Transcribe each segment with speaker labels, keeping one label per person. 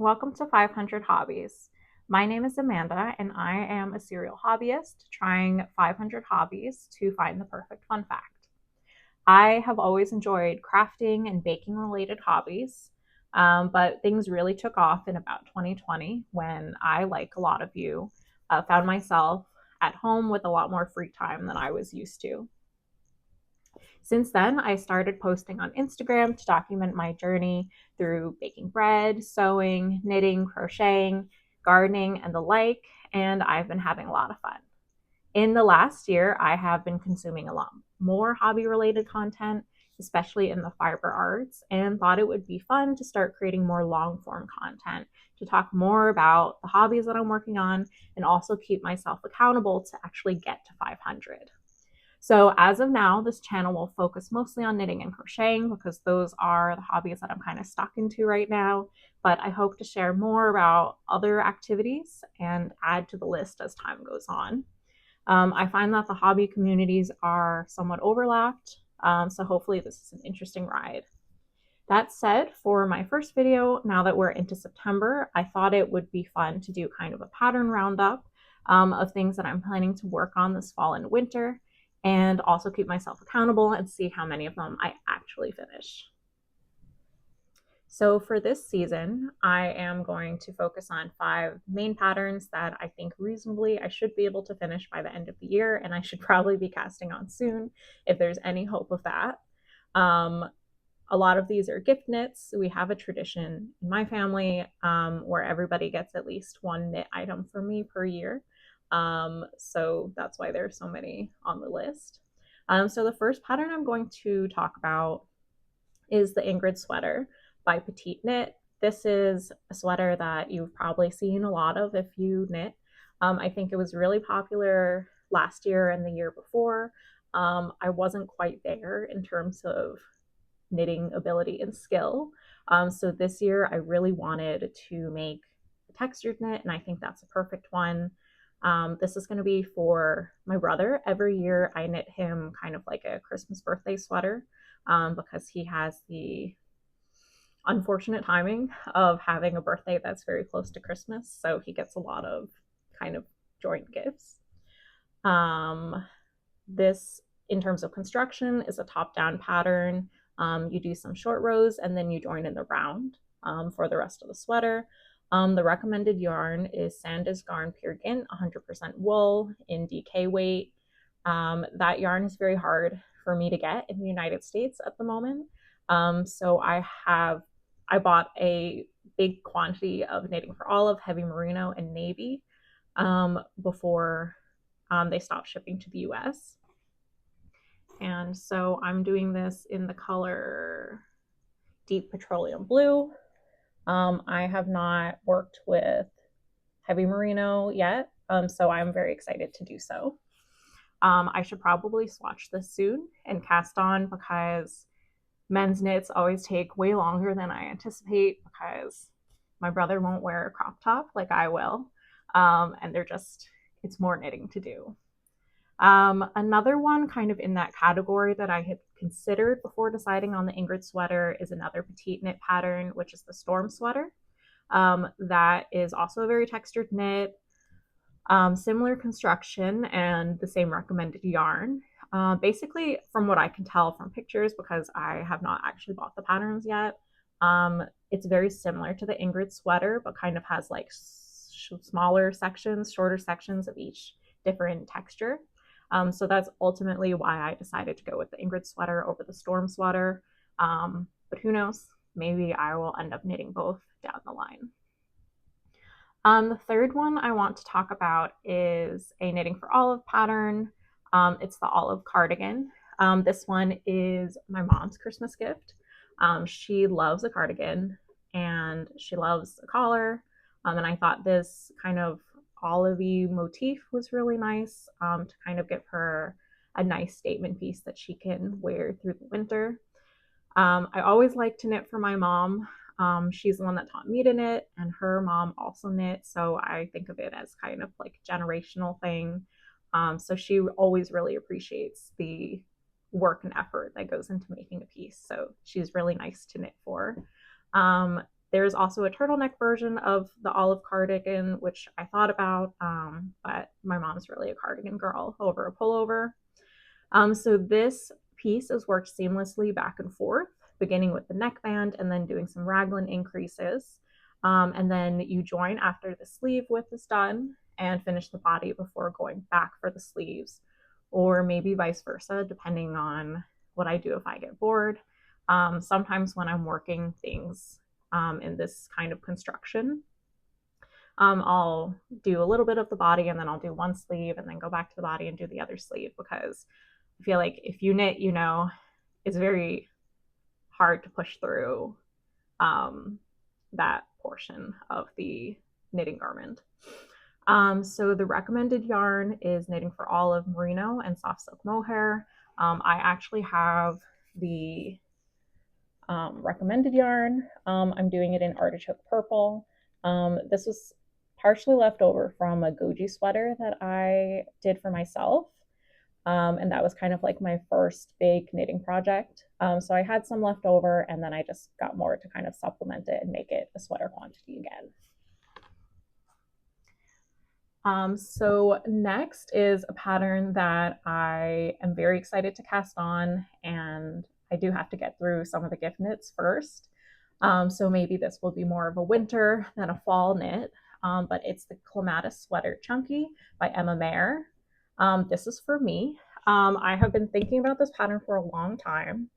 Speaker 1: Welcome to 500 Hobbies. My name is Amanda, and I am a serial hobbyist trying 500 hobbies to find the perfect fun fact. I have always enjoyed crafting and baking related hobbies, but things really took off in about 2020 when I, like a lot of you, found myself at home with a lot more free time than I was used to. Since then, I started posting on Instagram to document my journey through baking bread, sewing, knitting, crocheting, gardening, and the like, and I've been having a lot of fun. In the last year, I have been consuming a lot more hobby related content, especially in the fiber arts, and thought it would be fun to start creating more long form content to talk more about the hobbies that I'm working on and also keep myself accountable to actually get to 500. So as of now, this channel will focus mostly on knitting and crocheting because those are the hobbies that I'm kind of stuck into right now. But I hope to share more about other activities and add to the list as time goes on. I find that the hobby communities are somewhat overlapped, so hopefully this is an interesting ride. That said, for my first video, now that we're into September, I thought it would be fun to do kind of a pattern roundup of things that I'm planning to work on this fall and winter, and also keep myself accountable and see how many of them I actually finish. So for this season, I am going to focus on 5 main patterns that I think reasonably I should be able to finish by the end of the year, and I should probably be casting on soon if there's any hope of that. A lot of these are gift knits. We have a tradition in my family where everybody gets at least one knit item from me per year. So that's why there's so many on the list. So the first pattern I'm going to talk about is the Ingrid sweater by Petite Knit. This is a sweater that you've probably seen a lot of if you knit. I think it was really popular last year and the year before. I wasn't quite there in terms of knitting ability and skill. So this year I really wanted to make a textured knit, and I think that's a perfect one. This is going to be for my brother. Every year I knit him kind of like a Christmas birthday sweater because he has the unfortunate timing of having a birthday that's very close to Christmas. So he gets a lot of kind of joint gifts. This, in terms of construction, is a top-down pattern. You do some short rows and then you join in the round for the rest of the sweater. The recommended yarn is Sanders Garn Pure Gint 100% wool in DK weight. That yarn is very hard for me to get in the United States at the moment. So I bought a big quantity of Knitting for Olive, Heavy Merino, and Navy before they stopped shipping to the US. And so I'm doing this in the color Deep Petroleum Blue. I have not worked with Heavy Merino yet, so I'm very excited to do so. I should probably swatch this soon and cast on because men's knits always take way longer than I anticipate because my brother won't wear a crop top like I will, and it's more knitting to do. Another one kind of in that category that I had considered before deciding on the Ingrid sweater is another Petite knit pattern, which is the Storm sweater. That is also a very textured knit, similar construction and the same recommended yarn. Basically, from what I can tell from pictures, because I have not actually bought the patterns yet, it's very similar to the Ingrid sweater, but kind of has like smaller sections, shorter sections of each different texture. So that's ultimately why I decided to go with the Ingrid sweater over the Storm sweater. But who knows? Maybe I will end up knitting both down the line. The third one I want to talk about is a Knitting for Olive pattern. It's the Olive cardigan. This one is my mom's Christmas gift. She loves a cardigan and she loves a collar. And I thought this kind of olivey motif was really nice to kind of give her a nice statement piece that she can wear through the winter. I always like to knit for my mom. She's the one that taught me to knit, and her mom also knit, so I think of it as kind of like a generational thing. So she always really appreciates the work and effort that goes into making a piece, so she's really nice to knit for. There's also a turtleneck version of the olive cardigan, which I thought about, but my mom's really a cardigan girl over a pullover. So this piece is worked seamlessly back and forth, beginning with the neckband and then doing some raglan increases. And then you join after the sleeve width is done and finish the body before going back for the sleeves, or maybe vice versa, depending on what I do if I get bored. Sometimes when I'm working things in this kind of construction, I'll do a little bit of the body and then I'll do one sleeve and then go back to the body and do the other sleeve, because I feel like if you knit, you know, it's very hard to push through that portion of the knitting garment. So the recommended yarn is Knitting for Olive merino and soft silk mohair. I actually have the recommended yarn. I'm doing it in artichoke purple. This was partially left over from a goji sweater that I did for myself. And that was kind of like my first big knitting project. So I had some left over, and then I just got more to kind of supplement it and make it a sweater quantity again. So next is a pattern that I am very excited to cast on, and I do have to get through some of the gift knits first. So maybe this will be more of a winter than a fall knit, but it's the Clematis Sweater Chunky by Maier. This is for me. I have been thinking about this pattern for a long time.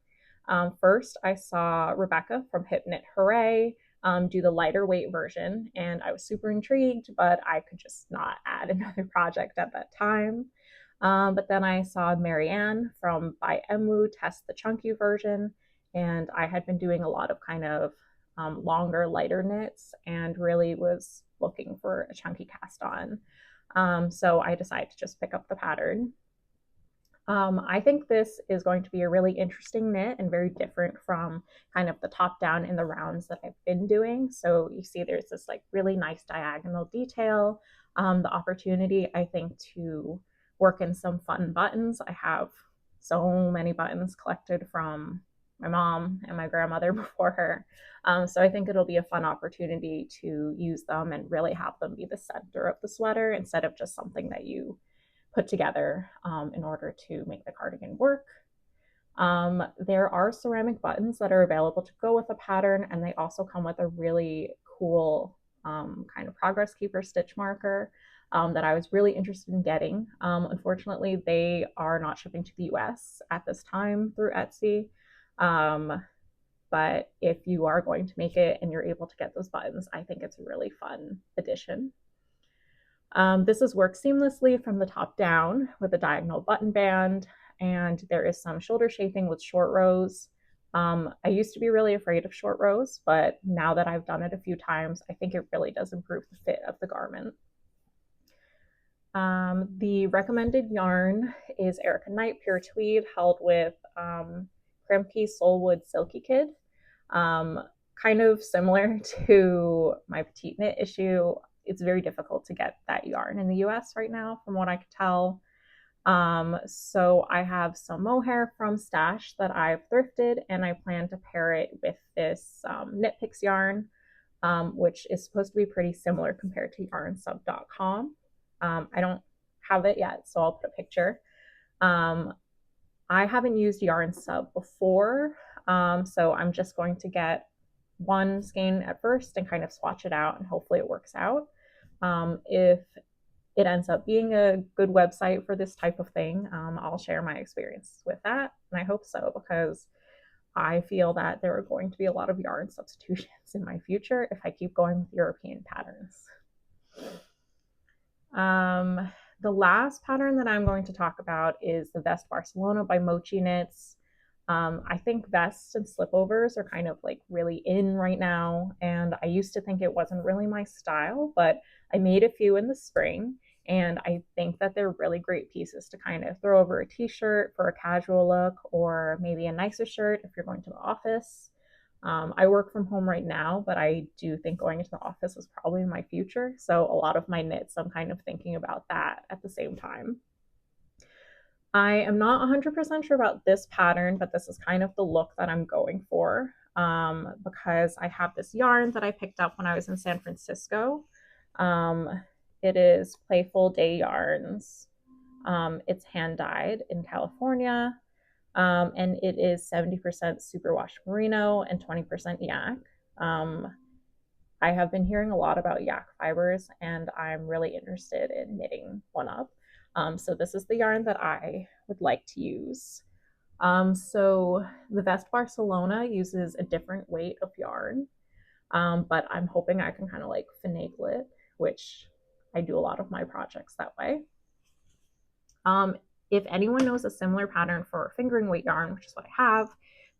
Speaker 1: First, I saw Rebecca from Hip Knit Hooray do the lighter weight version, and I was super intrigued, but I could just not add another project at that time. But then I saw Marianne from By Emu test the chunky version, and I had been doing a lot of kind of longer, lighter knits and really was looking for a chunky cast on. So I decided to just pick up the pattern. I think this is going to be a really interesting knit and very different from kind of the top down in the rounds that I've been doing. So you see there's this like really nice diagonal detail, the opportunity, I think, to work in some fun buttons. I have so many buttons collected from my mom and my grandmother before her. So I think it'll be a fun opportunity to use them and really have them be the center of the sweater instead of just something that you put together in order to make the cardigan work. There are ceramic buttons that are available to go with the pattern, and they also come with a really cool kind of progress keeper stitch marker that I was really interested in getting. Unfortunately, they are not shipping to the US at this time through Etsy. But if you are going to make it and you're able to get those buttons, I think it's a really fun addition. This is worked seamlessly from the top down with a diagonal button band, and there is some shoulder shaping with short rows. I used to be really afraid of short rows, but now that I've done it a few times, I think it really does improve the fit of the garment. The recommended yarn is Erica Knight Pure Tweed held with Kremke Soulwood Silky Kid. Kind of similar to my Petite knit issue, it's very difficult to get that yarn in the US right now, from what I could tell. So I have some mohair from Stash that I've thrifted, and I plan to pair it with this Knit Picks yarn, which is supposed to be pretty similar compared to yarnsub.com. I don't have it yet, so I'll put a picture. I haven't used Yarn Sub before, so I'm just going to get one skein at first and kind of swatch it out, and hopefully it works out. If it ends up being a good website for this type of thing, I'll share my experience with that, and I hope so, because I feel that there are going to be a lot of yarn substitutions in my future if I keep going with European patterns. The last pattern that I'm going to talk about is the Vest Barcelona by Mochi Knits. I think vests and slipovers are kind of like really in right now, and I used to think it wasn't really my style, but I made a few in the spring, and I think that they're really great pieces to kind of throw over a t-shirt for a casual look, or maybe a nicer shirt if you're going to the office. I work from home right now, but I do think going into the office is probably my future, so a lot of my knits, I'm kind of thinking about that at the same time. I am not 100% sure about this pattern, but this is kind of the look that I'm going for. because I have this yarn that I picked up when I was in San Francisco. Um, it is Playful Day Yarns. It's hand dyed in California, and it is 70% superwash merino and 20% yak. I have been hearing a lot about yak fibers, and I'm really interested in knitting one up. So this is the yarn that I would like to use. So the Vest Barcelona uses a different weight of yarn, but I'm hoping I can kind of like finagle it, which I do a lot of my projects that way. If anyone knows a similar pattern for fingering weight yarn, which is what I have,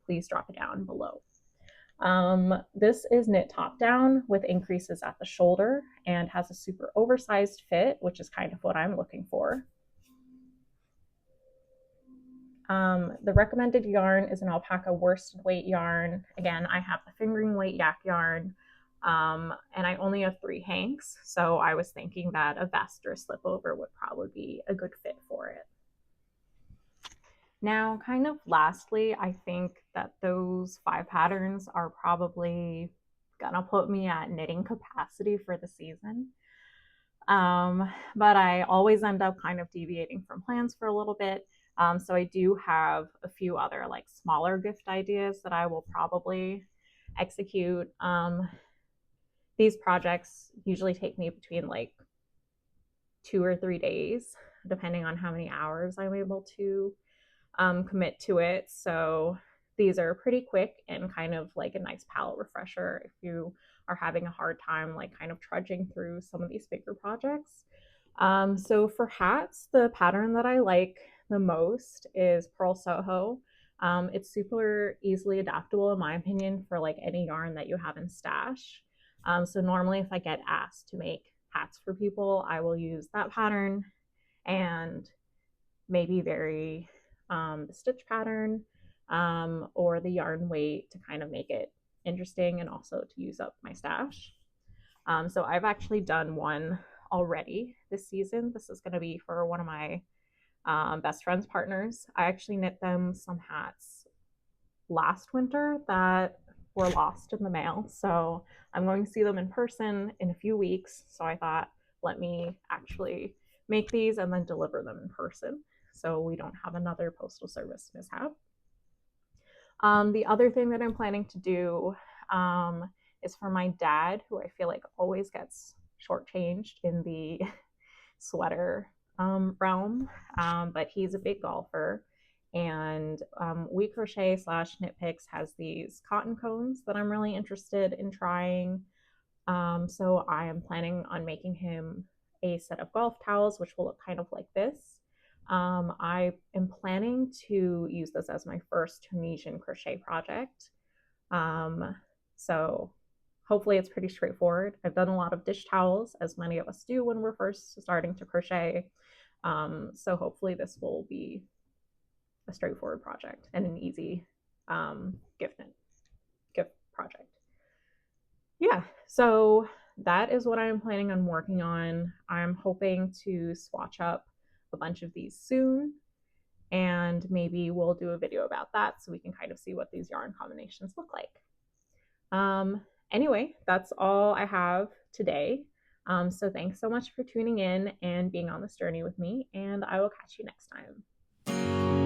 Speaker 1: please drop it down below. This is knit top down with increases at the shoulder and has a super oversized fit, which is kind of what I'm looking for. The recommended yarn is an alpaca worsted weight yarn. Again, I have the fingering weight yak yarn, and I only have 3 hanks, so I was thinking that a vest or a slip over would probably be a good fit for it. Now, kind of lastly, I think that those 5 patterns are probably gonna put me at knitting capacity for the season. But I always end up kind of deviating from plans for a little bit. So I do have a few other like smaller gift ideas that I will probably execute. These projects usually take me between like 2 or 3 days, depending on how many hours I'm able to commit to it. So these are pretty quick and kind of like a nice palette refresher if you are having a hard time like kind of trudging through some of these bigger projects. So for hats, the pattern that I like the most is Purl Soho. It's super easily adaptable in my opinion for like any yarn that you have in stash. So normally if I get asked to make hats for people, I will use that pattern and maybe vary the stitch pattern or the yarn weight to kind of make it interesting and also to use up my stash. So I've actually done one already this season. This is going to be for one of my best friends partners. I actually knit them some hats last winter that were lost in the mail. So I'm going to see them in person in a few weeks. So I thought, let me actually make these and then deliver them in person so we don't have another postal service mishap. The other thing that I'm planning to do is for my dad, who I feel like always gets shortchanged in the sweater realm, but he's a big golfer. And We Crochet / Knit Picks has these cotton cones that I'm really interested in trying. So I am planning on making him a set of golf towels, which will look kind of like this. I am planning to use this as my first Tunisian crochet project. So hopefully it's pretty straightforward. I've done a lot of dish towels, as many of us do when we're first starting to crochet. So hopefully this will be a straightforward project and an easy gift project. Yeah, so that is what I'm planning on working on. I'm hoping to swatch up a bunch of these soon, and maybe we'll do a video about that so we can kind of see what these yarn combinations look like. Anyway, that's all I have today. So thanks so much for tuning in and being on this journey with me, and I will catch you next time.